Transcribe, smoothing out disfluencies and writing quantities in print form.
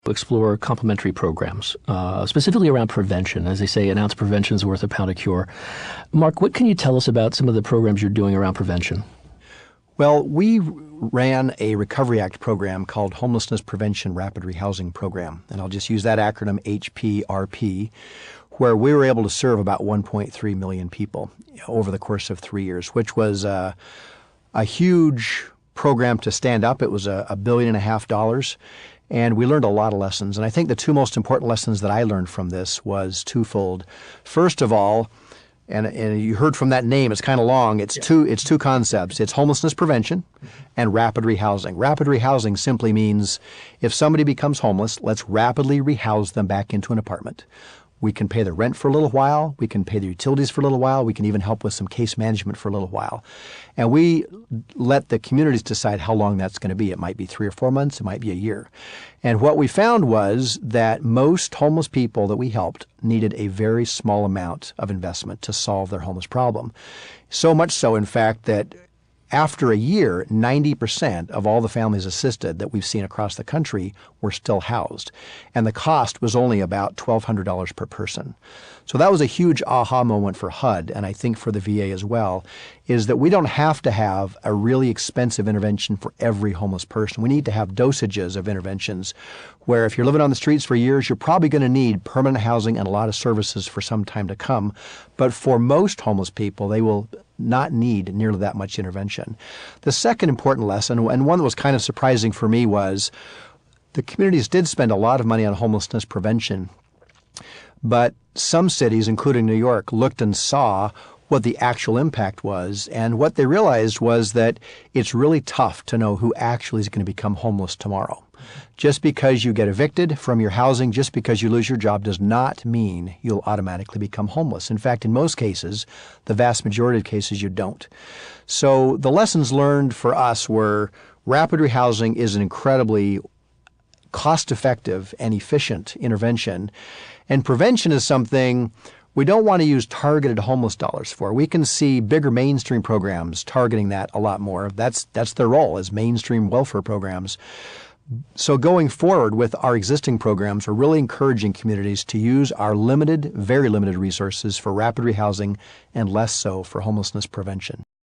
explore complementary programs, specifically around prevention. As they say, an ounce of prevention is worth a pound of cure. Mark, what can you tell us about some of the programs you're doing around prevention? Well, we ran a Recovery Act program called Homelessness Prevention Rapid Rehousing Program, and I'll just use that acronym HPRP, where we were able to serve about 1.3 million people over the course of 3 years, which was a huge program to stand up. It was $1.5 billion. And we learned a lot of lessons. And I think the two most important lessons that I learned from this was twofold. First of all, and you heard from that name, it's kind of long, it's two concepts. It's homelessness prevention and rapid rehousing. Rapid rehousing simply means if somebody becomes homeless, let's rapidly rehouse them back into an apartment. We can pay the rent for a little while. We can pay the utilities for a little while. We can even help with some case management for a little while. And we let the communities decide how long that's going to be. It might be 3 or 4 months. It might be a year. And what we found was that most homeless people that we helped needed a very small amount of investment to solve their homeless problem. So much so, in fact, that after a year, 90% of all the families assisted that we've seen across the country were still housed. And the cost was only about $1,200 per person. So that was a huge aha moment for HUD, and I think for the VA as well, is that we don't have to have a really expensive intervention for every homeless person. We need to have dosages of interventions where if you're living on the streets for years, you're probably going to need permanent housing and a lot of services for some time to come. But for most homeless people, they will not need nearly that much intervention. The second important lesson, and one that was kind of surprising for me, was the communities did spend a lot of money on homelessness prevention, but some cities, including New York, looked and saw what the actual impact was, and what they realized was that it's really tough to know who actually is going to become homeless tomorrow. Just because you get evicted from your housing, just because you lose your job, does not mean you'll automatically become homeless. In fact, in most cases, the vast majority of cases, you don't. So the lessons learned for us were rapid rehousing is an incredibly cost-effective and efficient intervention, and prevention is something we don't want to use targeted homeless dollars for. We can see bigger mainstream programs targeting that a lot more. That's their role as mainstream welfare programs. So going forward with our existing programs, we're really encouraging communities to use our limited, very limited resources for rapid rehousing and less so for homelessness prevention.